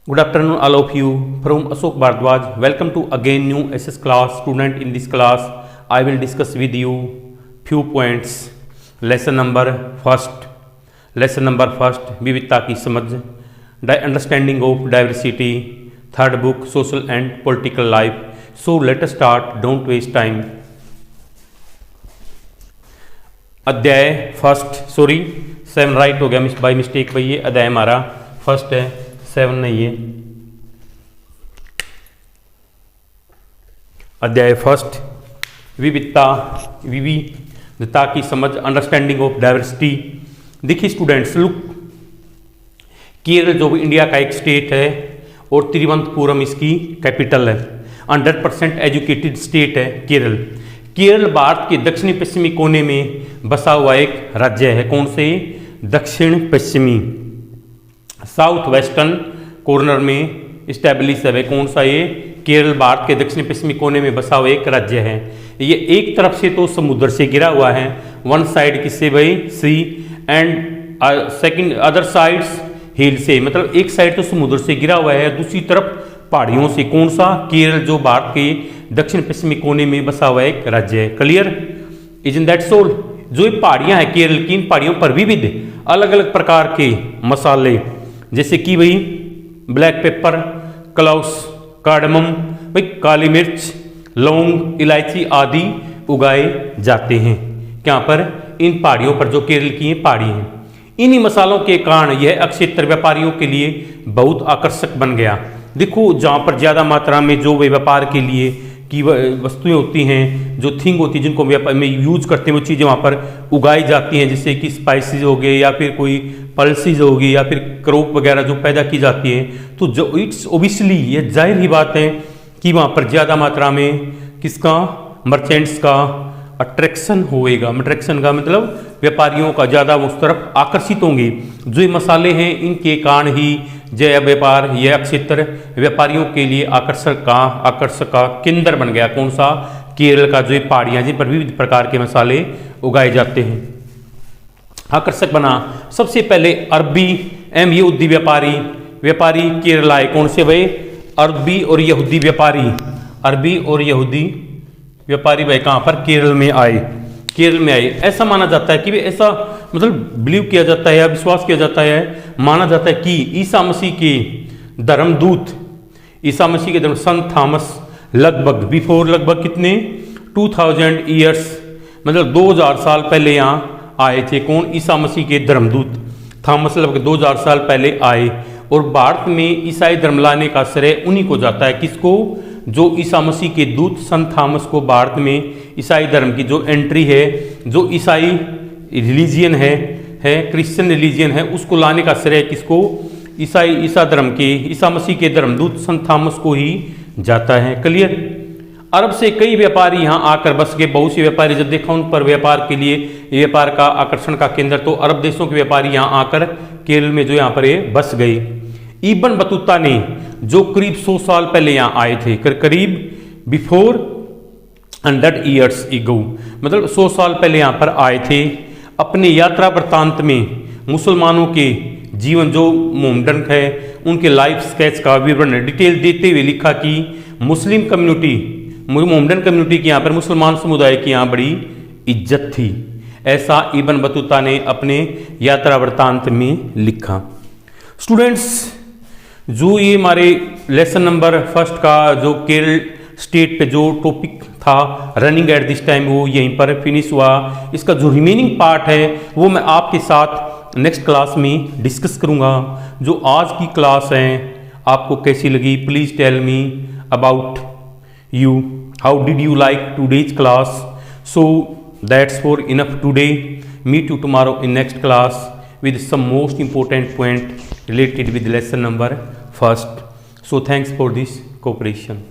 Good afternoon, all of you. From Ashok Bhardwaj. Welcome to again new SS class. Student, in this class, I will discuss with you few points. Lesson number first. विविधता की समझ. Understanding of diversity. Third book, social and political life. So let us start. Don't waste time. अध्याय first. 7 right हो गया by mistake भाई. ये अध्याय हमारा फर्स्ट है, 7 नहीं है. अध्याय फर्स्ट, विविधता की समझ. Understanding of diversity. देखिए स्टूडेंट्स, लुक, केरल जो इंडिया का एक स्टेट है और तिरुवनंतपुरम इसकी कैपिटल है. 100% एजुकेटेड स्टेट है केरल. केरल भारत के दक्षिणी पश्चिमी कोने में बसा हुआ एक राज्य है. कौन से? दक्षिण पश्चिमी, साउथ वेस्टर्न कॉर्नर में इस्टेब्लिश है. कौन सा? ये केरल भारत के दक्षिणी पश्चिमी कोने में बसा हुआ एक राज्य है. ये एक तरफ से तो समुद्र से घिरा हुआ है. वन साइड किससे भाई? सी. एंड सेकंड अदर साइड्स हिल से. मतलब एक साइड तो समुद्र से घिरा हुआ है, दूसरी तरफ पहाड़ियों से. कौन सा? केरल जो भारत के दक्षिण पश्चिमी कोने में बसा हुआ एक राज्य है. क्लियर? Isn't that so? जो ये पहाड़ियां हैं केरल की, इन पहाड़ियों पर विविध अलग अलग प्रकार के मसाले, जैसे कि भाई ब्लैक पेपर, क्लाउस, कार्डमम, भाई काली मिर्च, लौंग, इलायची आदि उगाए जाते हैं. क्या पर? इन पहाड़ियों पर, जो केरल की पहाड़ी हैं. इन्हीं मसालों के कारण यह क्षेत्र व्यापारियों के लिए बहुत आकर्षक बन गया. देखो, जहाँ पर ज़्यादा मात्रा में जो वे व्यापार के लिए की वस्तुएं होती हैं, जो थिंग होती है, जिनको व्यापार में यूज करते हैं, वो चीज़ें वहाँ पर उगाई जाती हैं. जैसे कि स्पाइसेस हो गए, या फिर कोई पल्सीज होगी, या फिर क्रॉप वगैरह जो पैदा की जाती है. तो जो इट्स ओबियसली, ये जाहिर ही बात है कि वहाँ पर ज़्यादा मात्रा में किसका? मर्चेंट्स का अट्रैक्शन होएगा. अट्रैक्शन का मतलब व्यापारियों का ज़्यादा उस तरफ आकर्षित होंगे. जो ये मसाले हैं, इनके कारण ही जय व्यापार, यह क्षेत्र व्यापारियों के लिए आकर्षक का केंद्र बन गया. कौन सा? केरल का जो ये पहाड़ियाँ, जिन पर विविध प्रकार के मसाले उगाए जाते हैं, आकर्षक बना. सबसे पहले अरबी एवं यहूदी व्यापारी केरल आए. कौन से भाई? अरबी और यहूदी व्यापारी. अरबी और यहूदी व्यापारी भाई कहाँ पर? केरल में आए. ऐसा माना जाता है कि ऐसा मतलब बिलीव किया जाता है या विश्वास किया जाता है, माना जाता है कि ईसा मसीह के धर्मदूत, संत थॉमस लगभग कितने? 2000 ईयर्स, मतलब 2000 साल पहले यहाँ आए थे. कौन? ईसा मसीह के धर्मदूत थॉमस लगभग 2000 साल पहले आए. और भारत में ईसाई धर्म लाने का श्रेय उन्हीं को जाता है. किसको? जो ईसा मसीह के दूत संत थॉमस को भारत में ईसाई धर्म की जो एंट्री है, जो ईसाई रिलीजियन है क्रिश्चियन रिलीजियन है, उसको लाने का श्रेय किसको? ईसा मसीह के धर्मदूत संत थॉमस को ही जाता है. क्लियर? अरब से कई व्यापारी यहाँ आकर बस गए. बहुत से व्यापारी जब देखा उन पर व्यापार के लिए, व्यापार का आकर्षण का केंद्र, तो अरब देशों के व्यापारी यहाँ आकर केरल में जो यहाँ पर बस गए. इब्न बतूता ने, जो करीब 100 साल पहले यहाँ आए थे, करीब बिफोर 100 ईयर्स इगो, मतलब 100 साल पहले यहाँ पर आए थे. अपने यात्रा वृत्तांत में मुसलमानों के जीवन, जो मोहम्मडन है, उनके लाइफ स्केच का विवरण डिटेल देते हुए लिखा कि मोहम्मडन कम्युनिटी की यहाँ पर, मुसलमान समुदाय की यहाँ बड़ी इज्जत थी. ऐसा इब्न बतूता ने अपने यात्रा वृत्तांत में लिखा. स्टूडेंट्स, जो ये हमारे लेसन नंबर फर्स्ट का जो केरल स्टेट पे जो टॉपिक था रनिंग एट दिस टाइम, वो यहीं पर फिनिश हुआ. इसका जो रिमेनिंग पार्ट है वो मैं आपके साथ नेक्स्ट क्लास में डिस्कस करूँगा. जो आज की क्लास है आपको कैसी लगी? Please tell me about you. How did you like today's class? So that's for enough today. Meet you tomorrow in next class with some most important point related with lesson number first. So thanks for this cooperation.